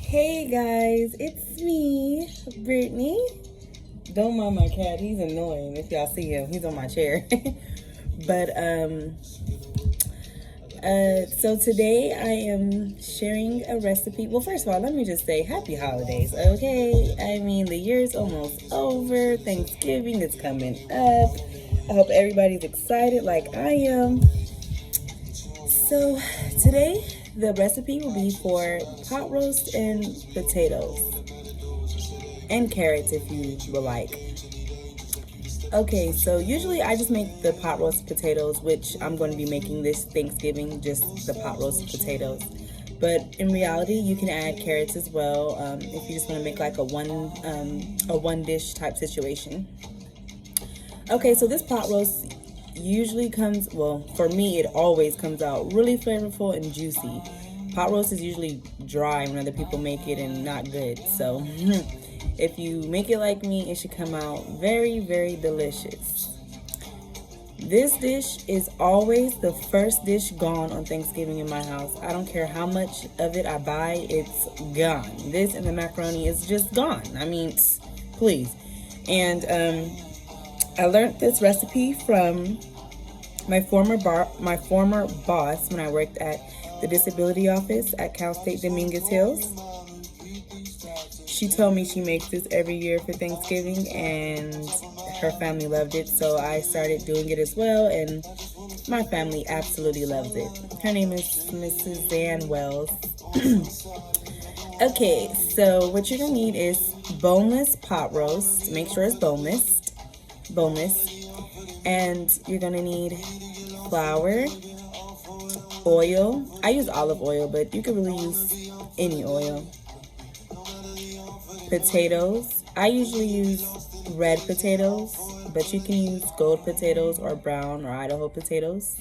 Hey guys, it's me, Brittany. Don't mind my cat, he's annoying. If y'all see him, he's on my chair. but so today I am sharing a recipe. Well, first of all, let me just say happy holidays, okay? I mean, the year's almost over. Thanksgiving is coming up. I hope everybody's excited like I am. So today the recipe will be for pot roast and potatoes and carrots if you would like. Okay, so usually I just make the pot roast potatoes, which I'm going to be making this Thanksgiving, just the pot roast potatoes. But in reality, you can add carrots as well if you just want to make like a one dish type situation. Okay, so this pot roast usually comes, well, for me, it always comes out really flavorful and juicy. Pot roast is usually dry when other people make it and not good. So if you make it like me, it should come out very, very delicious. This dish is always the first dish gone on Thanksgiving in my house. I don't care how much of it I buy, it's gone. This and the macaroni is just gone. I mean, please. And I learned this recipe from my former boss when I worked at the disability office at Cal State Dominguez Hills. She told me she makes this every year for Thanksgiving and her family loved it, so I started doing it as well, and my family absolutely loves it. Her name is Mrs. Dan Wells. Okay, so what you're gonna need is boneless pot roast. Make sure it's boneless. And you're gonna need flour, oil. I use olive oil, but you can really use any oil. Potatoes. I usually use red potatoes, but you can use gold potatoes or brown or Idaho potatoes.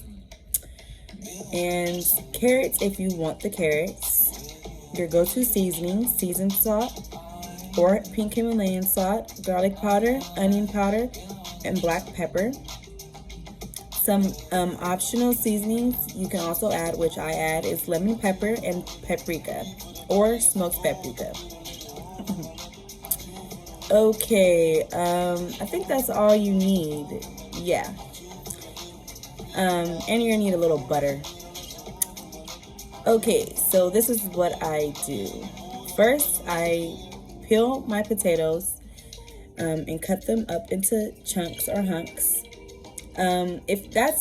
And carrots if you want the carrots. Your go-to seasoning, seasoned salt or pink Himalayan salt, garlic powder, onion powder, and black pepper. Some optional seasonings you can also add, which I add, is lemon pepper and paprika or smoked paprika. Okay, I think that's all you need. Yeah. And you're gonna need a little butter. Okay, so this is what I do. First, I peel my potatoes and cut them up into chunks or hunks. If that's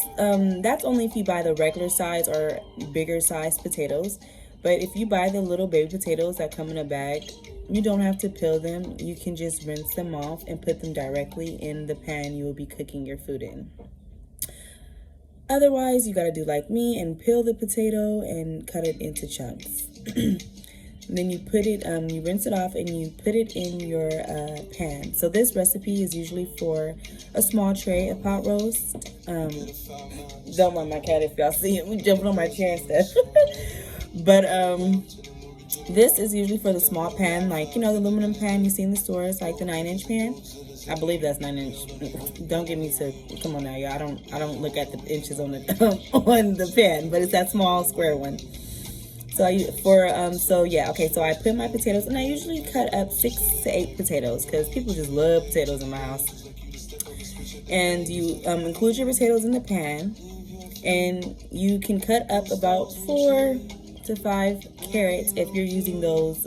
only if you buy the regular size or bigger size potatoes. But if you buy the little baby potatoes that come in a bag, you don't have to peel them. You can just rinse them off and put them directly in the pan you will be cooking your food in. Otherwise, you gotta do like me and peel the potato and cut it into chunks. Then you put it, you rinse it off and you put it in your pan. So this recipe is usually for a small tray of pot roast. Don't mind my cat if y'all see him jumping on my chair and stuff. But this is usually for the small pan, like, the aluminum pan you see in the stores, like the 9-inch pan. I believe that's 9-inch. Don't get me to, come on now, y'all. I don't look at the inches on the on the pan, but it's that small square one. So so I put my potatoes, and I usually cut up 6 to 8 potatoes because people just love potatoes in my house. And you include your potatoes in the pan, and you can cut up about 4 to 5 carrots if you're using those.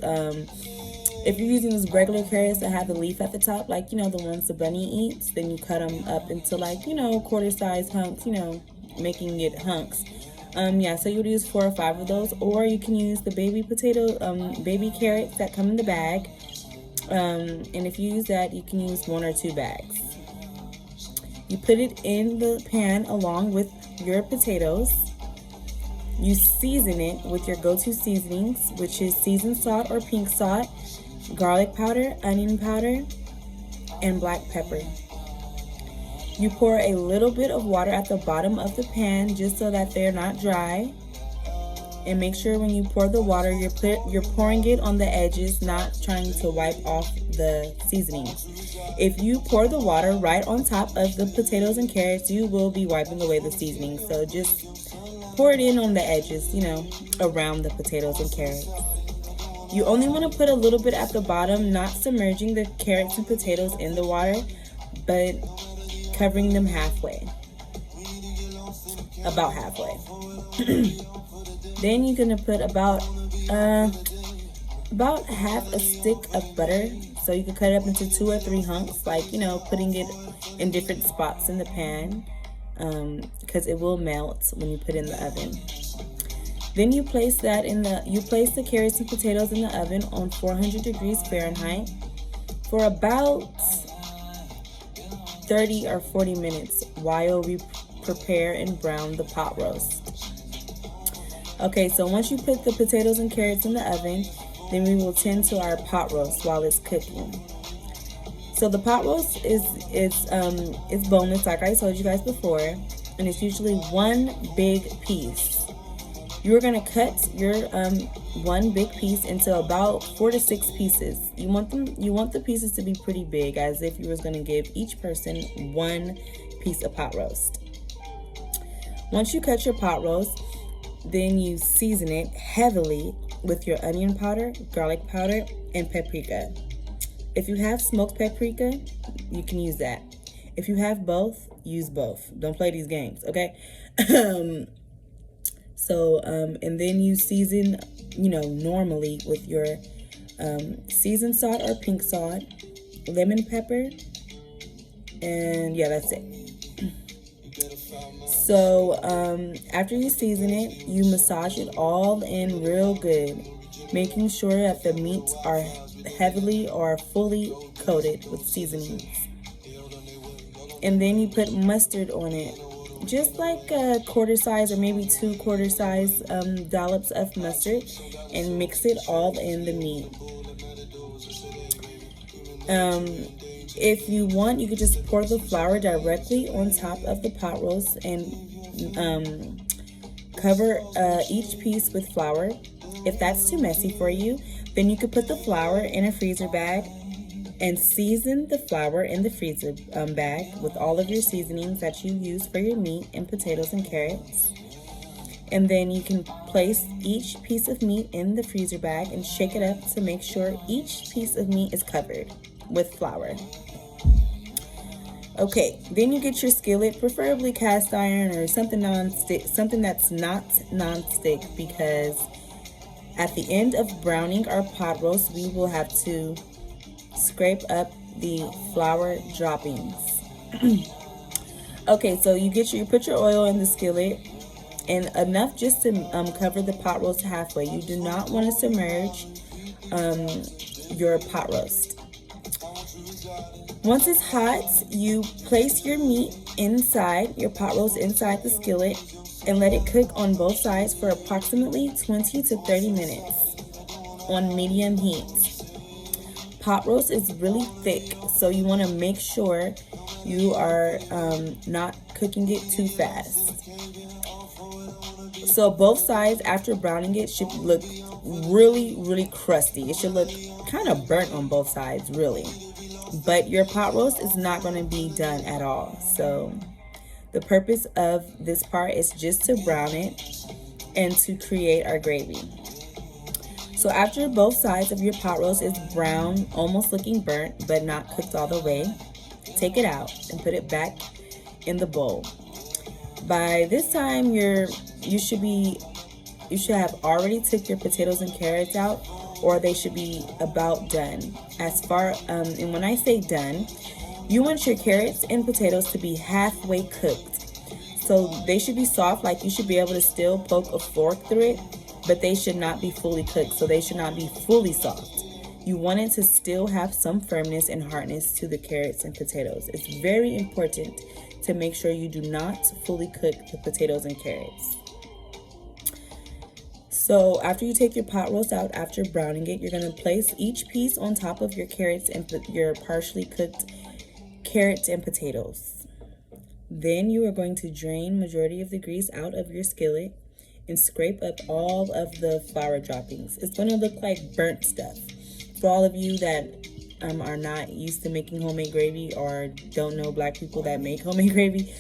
If you're using those regular carrots that have the leaf at the top, like the ones the bunny eats, then you cut them up into like quarter size hunks, making it hunks. So you would use 4 or 5 of those, or you can use the baby baby carrots that come in the bag. And if you use that, you can use 1 or 2 bags. You put it in the pan along with your potatoes. You season it with your go-to seasonings, which is seasoned salt or pink salt, garlic powder, onion powder, and black pepper. You pour a little bit of water at the bottom of the pan just so that they're not dry. And make sure when you pour the water, you're pouring it on the edges, not trying to wipe off the seasonings. If you pour the water right on top of the potatoes and carrots, you will be wiping away the seasoning. So just pour it in on the edges, around the potatoes and carrots. You only want to put a little bit at the bottom, not submerging the carrots and potatoes in the water, but covering them halfway, about halfway. Then you're gonna put about half a stick of butter. So you can cut it up into 2 or 3 hunks, like, you know, putting it in different spots in the pan, because it will melt when you put it in the oven. Then you place the carrots and potatoes in the oven on 400 degrees Fahrenheit for about 30 or 40 minutes while we prepare and brown the pot roast. Okay, so once you put the potatoes and carrots in the oven, then we will tend to our pot roast while it's cooking. So the pot roast is boneless, like I told you guys before, and it's usually one big piece. You're gonna cut your one big piece into about 4 to 6 pieces. You want the pieces to be pretty big, as if you was gonna give each person one piece of pot roast. Once you cut your pot roast, then you season it heavily with your onion powder, garlic powder, and paprika. If you have smoked paprika, you can use that. If you have both, use both. Don't play these games, okay? And then you season, normally with your seasoned salt or pink salt, lemon pepper, and yeah, that's it. So after you season it, you massage it all in real good, making sure that the meats are heavily or fully coated with seasonings. And then you put mustard on it, just like a quarter size or maybe 2 quarter size dollops of mustard, and mix it all in the meat. If you want, you could just pour the flour directly on top of the pot roast and cover each piece with flour. If that's too messy for you, then you could put the flour in a freezer bag and season the flour in the freezer bag with all of your seasonings that you use for your meat and potatoes and carrots. And then you can place each piece of meat in the freezer bag and shake it up to make sure each piece of meat is covered with flour. Okay, then you get your skillet, preferably cast iron or something that's not non-stick, because at the end of browning our pot roast, we will have to scrape up the flour droppings. Okay, so you put your oil in the skillet, and enough just to cover the pot roast halfway. You do not want to submerge your pot roast. Once it's hot, you place your meat inside, your pot roast inside the skillet, and let it cook on both sides for approximately 20 to 30 minutes on medium heat. Pot roast is really thick, so you want to make sure you are not cooking it too fast. So both sides, after browning it, should look really, really crusty. It should look kind of burnt on both sides, really. But your pot roast is not going to be done at all. So the purpose of this part is just to brown it and to create our gravy. So after both sides of your pot roast is brown, almost looking burnt, but not cooked all the way, take it out and put it back in the bowl. By this time, you should have already took your potatoes and carrots out, or they should be about done. And when I say done, you want your carrots and potatoes to be halfway cooked. So they should be soft, like you should be able to still poke a fork through it, but they should not be fully cooked, so they should not be fully soft. You want it to still have some firmness and hardness to the carrots and potatoes. It's very important to make sure you do not fully cook the potatoes and carrots. So after you take your pot roast out, after browning it, you're going to place each piece on top of your carrots and your partially cooked carrots and potatoes. Then you are going to drain majority of the grease out of your skillet and scrape up all of the flour droppings. It's going to look like burnt stuff. For all of you that are not used to making homemade gravy or don't know Black people that make homemade gravy,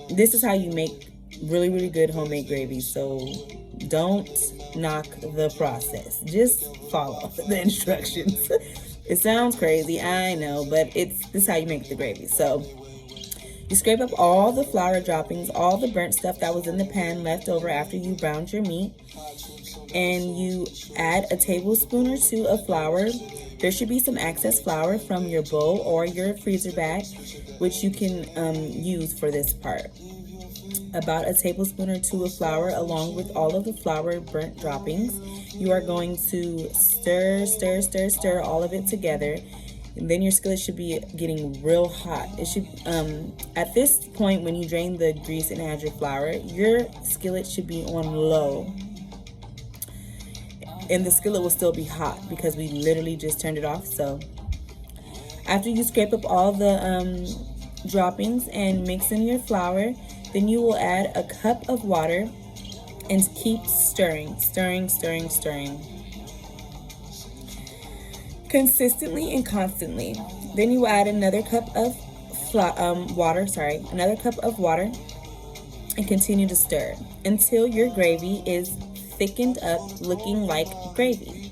this is how you make really, really good homemade gravy. So Don't knock the process. Just follow the instructions. It sounds crazy, I know, but this is how you make the gravy. So you scrape up all the flour droppings, all the burnt stuff that was in the pan left over after you browned your meat, and you add a tablespoon or two of flour. There should be some excess flour from your bowl or your freezer bag, which you can use for this part. About a tablespoon or two of flour along with all of the flour burnt droppings. You are going to stir all of it together. And then your skillet should be getting real hot. It should, at this point when you drain the grease and add your flour, your skillet should be on low. And the skillet will still be hot because we literally just turned it off. So after you scrape up all the droppings and mix in your flour, then you will add a cup of water and keep stirring consistently and constantly. Then you add another cup of water and continue to stir until your gravy is thickened up, looking like gravy.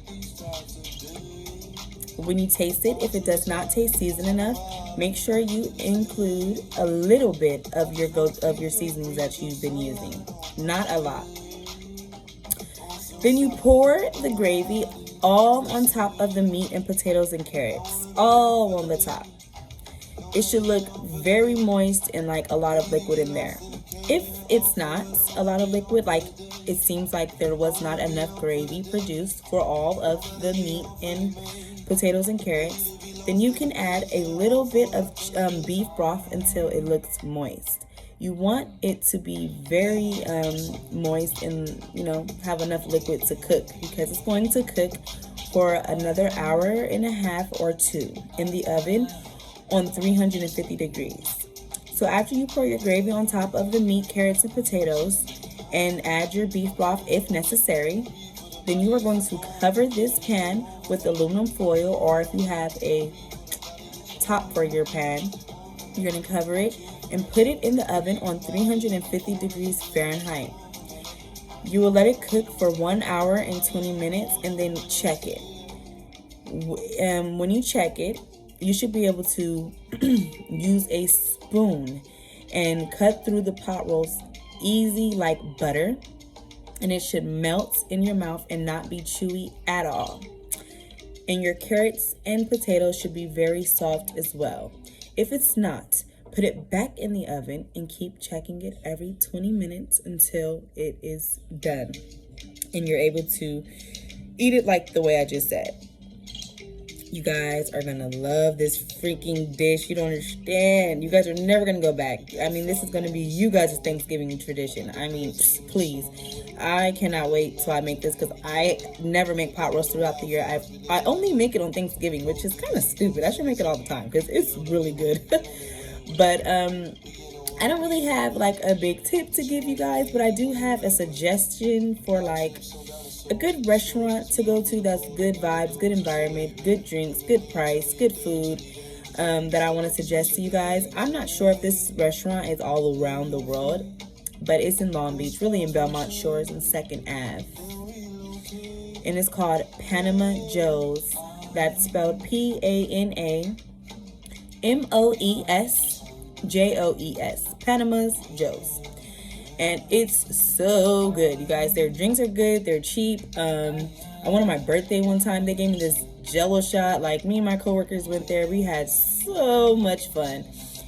When you taste it, if it does not taste seasoned enough, make sure you include a little bit of your seasonings that you've been using, not a lot. Then you pour the gravy all on top of the meat and potatoes and carrots, all on the top. It should look very moist and like a lot of liquid in there. If it's not a lot of liquid, like it seems like there was not enough gravy produced for all of the meat and potatoes and carrots, then you can add a little bit of beef broth until it looks moist. You want it to be very moist and, have enough liquid to cook, because it's going to cook for another hour and a half or 2 in the oven on 350 degrees. So after you pour your gravy on top of the meat, carrots, and potatoes and add your beef broth if necessary, then you are going to cover this pan with aluminum foil, or if you have a top for your pan, you're going to cover it and put it in the oven on 350 degrees Fahrenheit. You will let it cook for 1 hour and 20 minutes and then check it. When you check it, you should be able to use a spoon and cut through the pot roast easy like butter, and it should melt in your mouth and not be chewy at all. And your carrots and potatoes should be very soft as well. If it's not, put it back in the oven and keep checking it every 20 minutes until it is done and you're able to eat it like the way I just said. You guys are gonna love this freaking dish. You don't understand. You guys are never gonna go back. I mean, this is gonna be you guys' Thanksgiving tradition. I mean, please. I cannot wait till I make this, because I never make pot roast throughout the year. I only make it on Thanksgiving, which is kind of stupid. I should make it all the time because it's really good. But I don't really have like a big tip to give you guys, but I do have a suggestion for like a good restaurant to go to that's good vibes, good environment, good drinks, good price, good food, that I want to suggest to you guys. I'm not sure if this restaurant is all around the world, but it's in Long Beach, really in Belmont Shores and 2nd Ave. And it's called Panama Joe's. That's spelled PANAMOES JOES. Panama's Joe's. And it's so good, you guys. Their drinks are good. They're cheap. I went on my birthday one time. They gave me this Jello shot. Like, me and my coworkers went there. We had so much fun.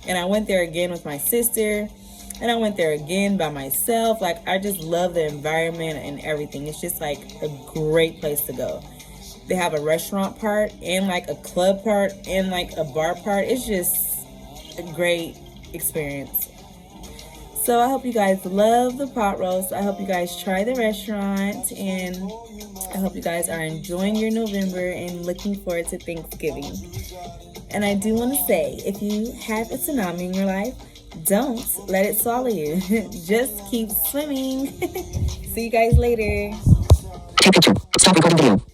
And I went there again with my sister. And I went there again by myself. Like, I just love the environment and everything. It's just like a great place to go. They have a restaurant part and like a club part and like a bar part. It's just a great experience. So I hope you guys love the pot roast. I hope you guys try the restaurant, and I hope you guys are enjoying your November and looking forward to Thanksgiving. And I do want to say, if you have a tsunami in your life, don't let it swallow you. Just keep swimming. See you guys later. Take picture. Stop recording video.